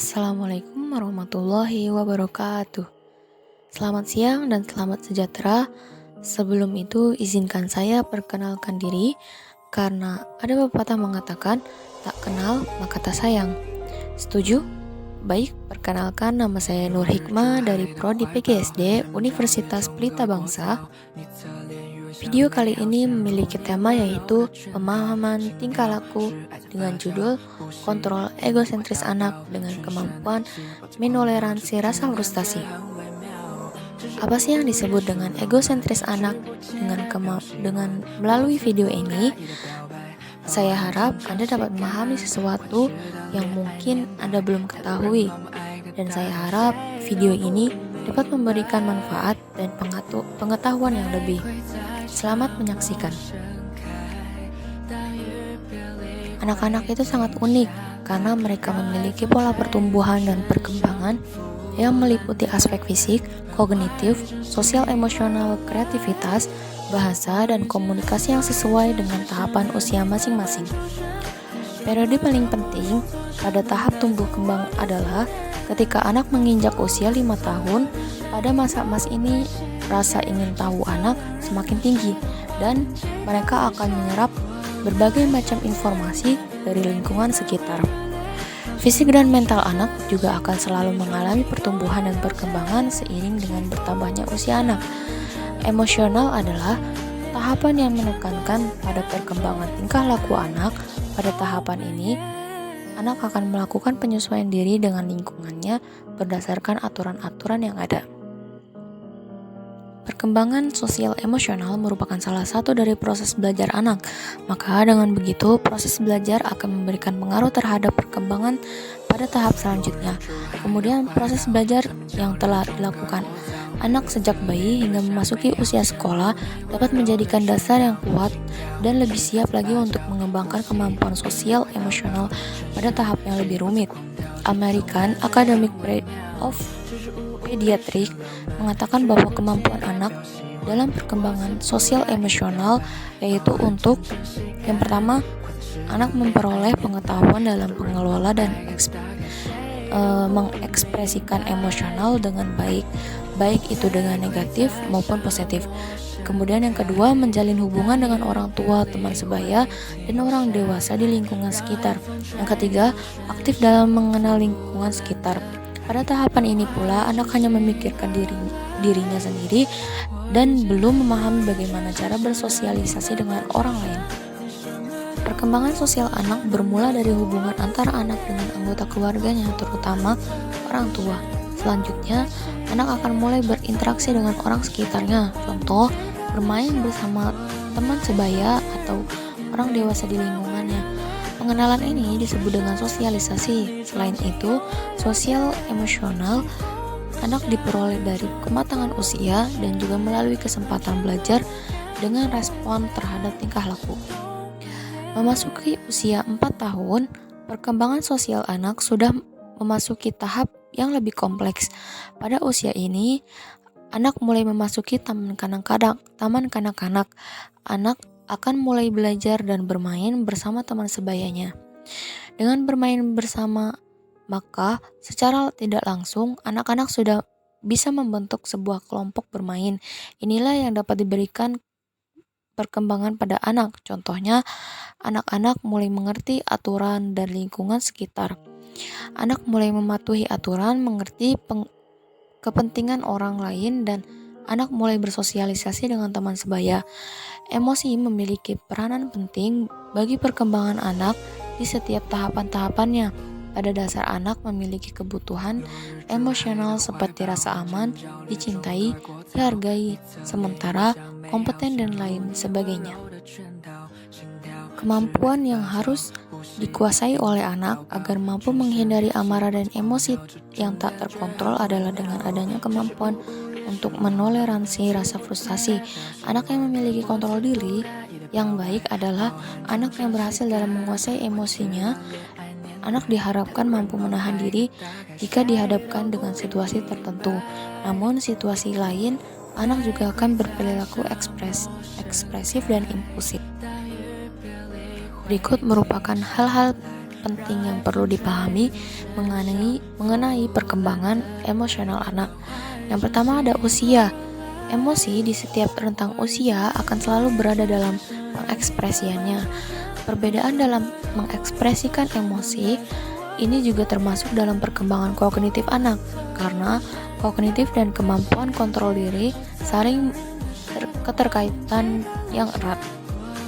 Assalamualaikum warahmatullahi wabarakatuh. Selamat siang dan selamat sejahtera. Sebelum itu, izinkan saya perkenalkan diri karena ada pepatah mengatakan tak kenal maka tak sayang. Setuju? Baik, perkenalkan nama saya Nur Hikmah dari Prodi PGSD Universitas Pelita Bangsa. Video kali ini memiliki tema yaitu pemahaman tingkah laku dengan judul Kontrol Egosentris Anak dengan Kemampuan Menoleransi Rasa Frustasi. Apa sih yang disebut dengan egosentris anak? Dengan melalui video ini, saya harap Anda dapat memahami sesuatu yang mungkin Anda belum ketahui. Dan saya harap video ini dapat memberikan manfaat dan pengetahuan yang lebih. Selamat menyaksikan. Anak-anak itu sangat unik karena mereka memiliki pola pertumbuhan dan perkembangan yang meliputi aspek fisik, kognitif, sosial emosional, kreativitas, bahasa, dan komunikasi yang sesuai dengan tahapan usia masing-masing. Periode paling penting pada tahap tumbuh kembang adalah ketika anak menginjak usia 5 tahun. Pada masa emas ini, rasa ingin tahu anak semakin tinggi dan mereka akan menyerap berbagai macam informasi dari lingkungan sekitar. Fisik dan mental anak juga akan selalu mengalami pertumbuhan dan perkembangan seiring dengan bertambahnya usia anak. Emosional adalah tahapan yang menekankan pada perkembangan tingkah laku anak. Pada tahapan ini, anak akan melakukan penyesuaian diri dengan lingkungannya berdasarkan aturan-aturan yang ada. Perkembangan sosial emosional merupakan salah satu dari proses belajar anak. Maka dengan begitu, proses belajar akan memberikan pengaruh terhadap perkembangan pada tahap selanjutnya. Kemudian proses belajar yang telah dilakukan anak sejak bayi hingga memasuki usia sekolah dapat menjadikan dasar yang kuat dan lebih siap lagi untuk mengembangkan kemampuan sosial emosional pada tahap yang lebih rumit. American Academic of Pediatrics mengatakan bahwa kemampuan anak dalam perkembangan sosial emosional yaitu untuk yang pertama, anak memperoleh pengetahuan dalam mengelola dan mengekspresikan emosional dengan baik itu dengan negatif maupun positif. Kemudian yang kedua, menjalin hubungan dengan orang tua, teman sebaya, dan orang dewasa di lingkungan sekitar. Yang ketiga, aktif dalam mengenal lingkungan sekitar. Pada tahapan ini pula, anak hanya memikirkan dirinya sendiri dan belum memahami bagaimana cara bersosialisasi dengan orang lain. Perkembangan sosial anak bermula dari hubungan antara anak dengan anggota keluarganya, terutama orang tua. Selanjutnya, anak akan mulai berinteraksi dengan orang sekitarnya, contoh, bermain bersama teman sebaya atau orang dewasa di lingkungannya. Pengenalan ini disebut dengan sosialisasi. Selain itu, sosial emosional anak diperoleh dari kematangan usia dan juga melalui kesempatan belajar dengan respon terhadap tingkah laku. Memasuki usia 4 tahun, perkembangan sosial anak sudah memasuki tahap yang lebih kompleks. Pada usia ini, anak mulai memasuki taman kanak-kanak. Anak akan mulai belajar dan bermain bersama teman sebayanya. Dengan bermain bersama, maka secara tidak langsung anak-anak sudah bisa membentuk sebuah kelompok bermain. Inilah yang dapat diberikan perkembangan pada anak. Contohnya, anak-anak mulai mengerti aturan dan lingkungan sekitar. Anak mulai mematuhi aturan, mengerti kepentingan orang lain, dan anak mulai bersosialisasi dengan teman sebaya. Emosi memiliki peranan penting bagi perkembangan anak di setiap tahapan-tahapannya. Pada dasar anak memiliki kebutuhan emosional seperti rasa aman, dicintai, dihargai, sementara kompeten dan lain sebagainya. Kemampuan yang harus dikuasai oleh anak agar mampu menghindari amarah dan emosi yang tak terkontrol adalah dengan adanya kemampuan untuk menoleransi rasa frustasi. Anak yang memiliki kontrol diri yang baik adalah anak yang berhasil dalam menguasai emosinya. Anak diharapkan mampu menahan diri jika dihadapkan dengan situasi tertentu. Namun situasi lain, anak juga akan berperilaku ekspresif dan impulsif. Berikut merupakan hal-hal penting yang perlu dipahami mengenai perkembangan emosional anak. Yang pertama ada usia. Emosi di setiap rentang usia akan selalu berada dalam pengekspresiannya. Perbedaan dalam mengekspresikan emosi ini juga termasuk dalam perkembangan kognitif anak, karena kognitif dan kemampuan kontrol diri saling keterkaitan yang erat.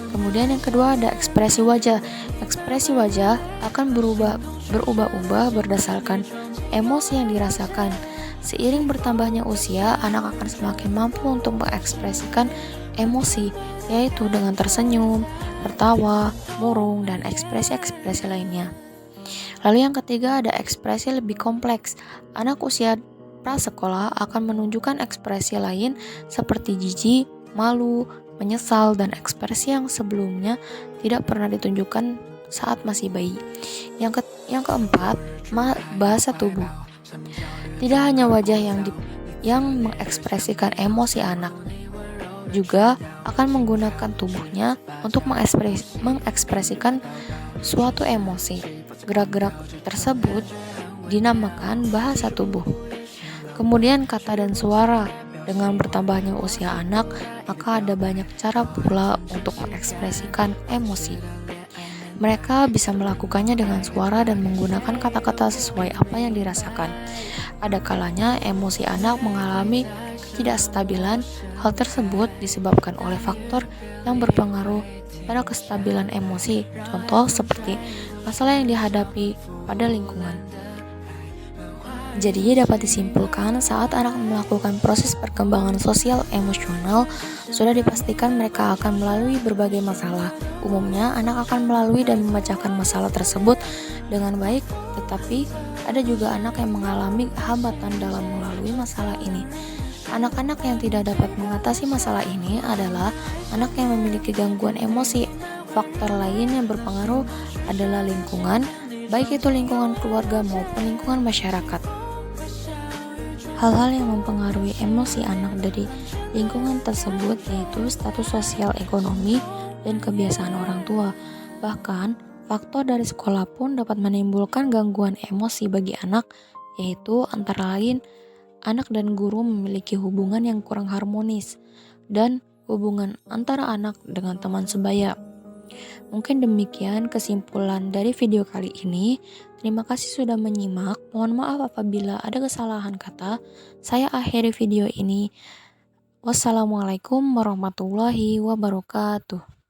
Kemudian yang kedua ada ekspresi wajah. Ekspresi wajah akan berubah-ubah berdasarkan emosi yang dirasakan. Seiring bertambahnya usia, anak akan semakin mampu untuk mengekspresikan emosi, yaitu dengan tersenyum, tertawa, murung, dan ekspresi-ekspresi lainnya. Lalu yang ketiga ada ekspresi lebih kompleks. Anak usia prasekolah akan menunjukkan ekspresi lain seperti jijik, malu, menyesal, dan ekspresi yang sebelumnya tidak pernah ditunjukkan saat masih bayi. Yang keempat, bahasa tubuh. Tidak hanya wajah yang mengekspresikan emosi anak, juga akan menggunakan tubuhnya untuk mengekspresikan suatu emosi. Gerak-gerak tersebut dinamakan bahasa tubuh. Kemudian kata dan suara. Dengan bertambahnya usia anak, maka ada banyak cara pula untuk mengekspresikan emosi. Mereka bisa melakukannya dengan suara dan menggunakan kata-kata sesuai apa yang dirasakan. Ada kalanya emosi anak mengalami ketidakstabilan. Hal tersebut disebabkan oleh faktor yang berpengaruh pada kestabilan emosi. Contoh seperti masalah yang dihadapi pada lingkungan. Jadi dapat disimpulkan saat anak melakukan proses perkembangan sosial emosional, sudah dipastikan mereka akan melalui berbagai masalah. Umumnya anak akan melalui dan memecahkan masalah tersebut dengan baik, tetapi ada juga anak yang mengalami hambatan dalam melalui masalah ini. Anak-anak yang tidak dapat mengatasi masalah ini adalah anak yang memiliki gangguan emosi. Faktor lain yang berpengaruh adalah lingkungan, baik itu lingkungan keluarga maupun lingkungan masyarakat. Hal-hal yang mempengaruhi emosi anak dari lingkungan tersebut yaitu status sosial ekonomi dan kebiasaan orang tua. Bahkan, faktor dari sekolah pun dapat menimbulkan gangguan emosi bagi anak, yaitu antara lain anak dan guru memiliki hubungan yang kurang harmonis dan hubungan antara anak dengan teman sebaya. Mungkin demikian kesimpulan dari video kali ini. Terima kasih sudah menyimak. Mohon maaf apabila ada kesalahan kata. Saya akhiri video ini. Wassalamualaikum warahmatullahi wabarakatuh.